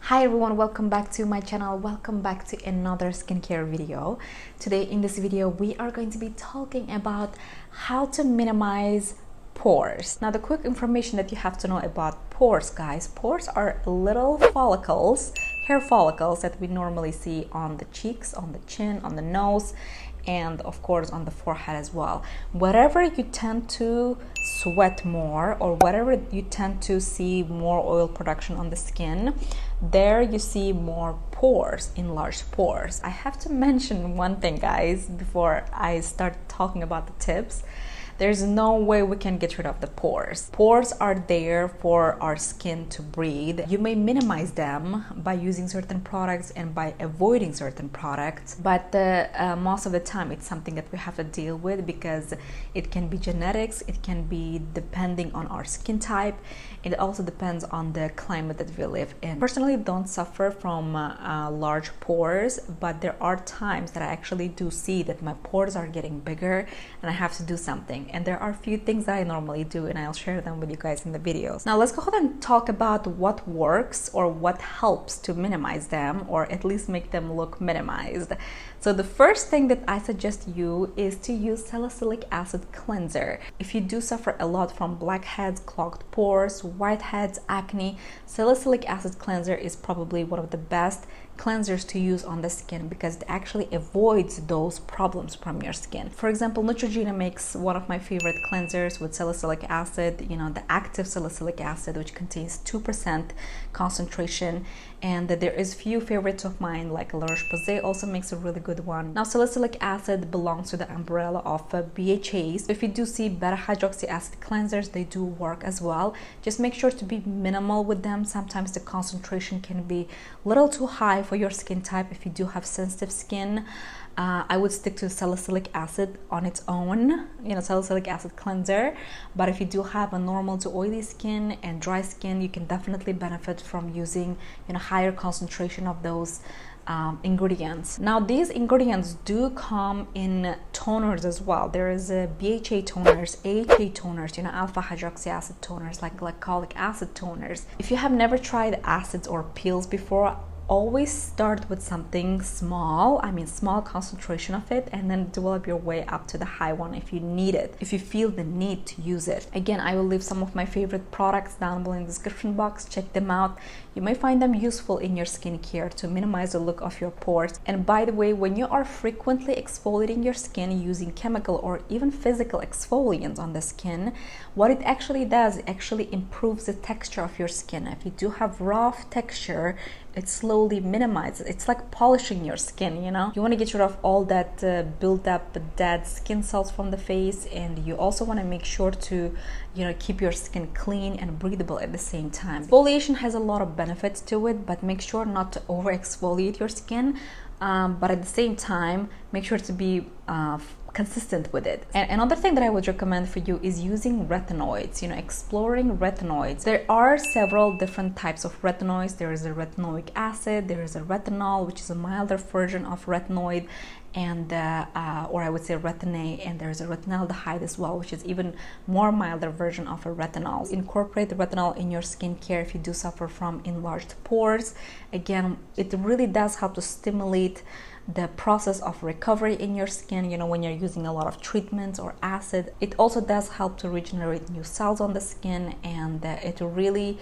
Hi everyone, welcome back to my channel. Welcome back to another skincare video. Today in this video we are going to be talking about how to minimize pores. Now the quick information that you have to know about pores, guys. Pores are little follicles, hair follicles that we normally see on the cheeks, on the chin, on the nose, and of course on the forehead as well. Wherever you tend to sweat more or wherever you tend to see more oil production on the skin, there you see more pores, enlarged pores. I have to mention one thing, guys, before I start talking about the tips. There's no way we can get rid of the pores. Pores are there for our skin to breathe. You may minimize them by using certain products and by avoiding certain products, but most of the time it's something that we have to deal with because it can be genetics, it can be depending on our skin type, it also depends on the climate that we live in. Personally, don't suffer from large pores, but there are times that I actually do see that my pores are getting bigger and I have to do something. And there are a few things that I normally do and I'll share them with you guys in the videos. Now let's go ahead and talk about what works or what helps to minimize them, or at least make them look minimized. So the first thing that I suggest you is to use salicylic acid cleanser. If you do suffer a lot from blackheads, clogged pores, whiteheads, acne, salicylic acid cleanser is probably one of the best cleansers to use on the skin because it actually avoids those problems from your skin. For example, Neutrogena makes one of my favorite cleansers with salicylic acid, the active salicylic acid, which contains 2% concentration, and there is few favorites of mine like La Roche-Posay also makes a really good one. Now salicylic acid belongs to the umbrella of BHAs. So if you do see beta-hydroxy acid cleansers, they do work as well. Just make sure to be minimal with them. Sometimes the concentration can be a little too high for your skin type. If you do have sensitive skin, I would stick to salicylic acid on its own, salicylic acid cleanser. But if you do have a normal to oily skin and dry skin, you can definitely benefit from using higher concentration of those ingredients. Now these ingredients do come in toners as well. There is a BHA toners, AHA toners, alpha hydroxy acid toners, like glycolic acid toners. If you have never tried acids or peels before, always start with something small, small concentration of it, and then develop your way up to the high one if you need it, if you feel the need to use it. Again, I will leave some of my favorite products down below in the description box. Check them out. You may find them useful in your skincare to minimize the look of your pores. And by the way, when you are frequently exfoliating your skin using chemical or even physical exfoliants on the skin, what it actually does, it actually improves the texture of your skin. If you do have rough texture, it slowly minimizes. It's like polishing your skin, You want to get rid of all that built up dead skin cells from the face, and you also want to make sure to, keep your skin clean and breathable at the same time. Exfoliation has a lot of benefits to it, but make sure not to over exfoliate your skin. But at the same time, make sure to be consistent with it. And another thing that I would recommend for you is using retinoids, exploring retinoids. There are several different types of retinoids. There is a retinoic acid, there is a retinol, which is a milder version of retinoid, and or I would say retin-A, and there's a retinaldehyde as well, which is even more milder version of a retinol. Incorporate the retinol in your skincare if you do suffer from enlarged pores. Again, it really does help to stimulate the process of recovery in your skin, when you're using a lot of treatments or acid. It also does help to regenerate new cells on the skin, and it really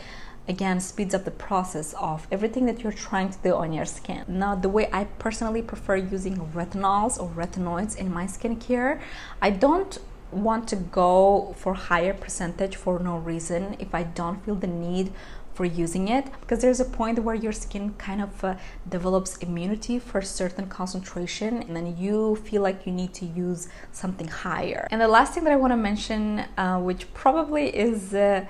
again speeds up the process of everything that you're trying to do on your skin. Now the way I personally prefer using retinols or retinoids in my skincare, I don't want to go for higher percentage for no reason if I don't feel the need for using it, because there's a point where your skin kind of develops immunity for certain concentration, and then you feel like you need to use something higher. And the last thing that I want to mention, which probably is the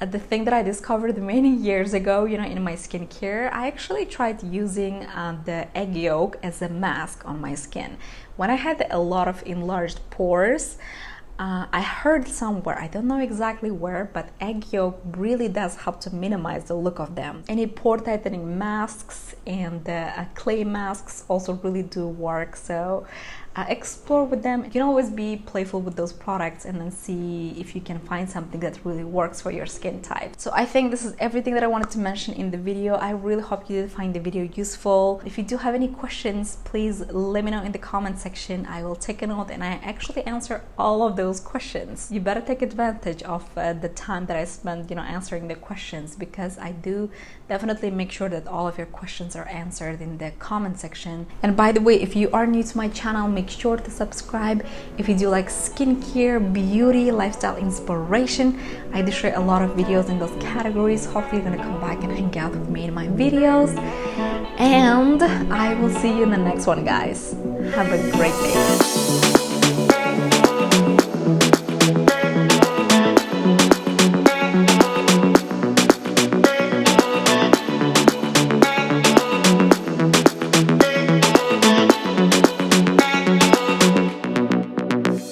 thing that I discovered many years ago, in my skincare, I actually tried using the egg yolk as a mask on my skin. When I had a lot of enlarged pores, I heard somewhere, I don't know exactly where, but egg yolk really does help to minimize the look of them. Any pore tightening masks and clay masks also really do work. So explore with them. You can always be playful with those products and then see if you can find something that really works for your skin type. So I think this is everything that I wanted to mention in the video. I really hope you did find the video useful. If you do have any questions, please let me know in the comment section. I will take a note and I actually answer all of those questions. You better take advantage of the time that I spend, answering the questions, because I do definitely make sure that all of your questions are answered in the comment section. And by the way, if you are new to my channel, make sure to subscribe. If you do like skincare, beauty, lifestyle inspiration, I do share a lot of videos in those categories. Hopefully you're gonna come back and hang out with me in my videos, and I will see you in the next one, guys. Have a great day.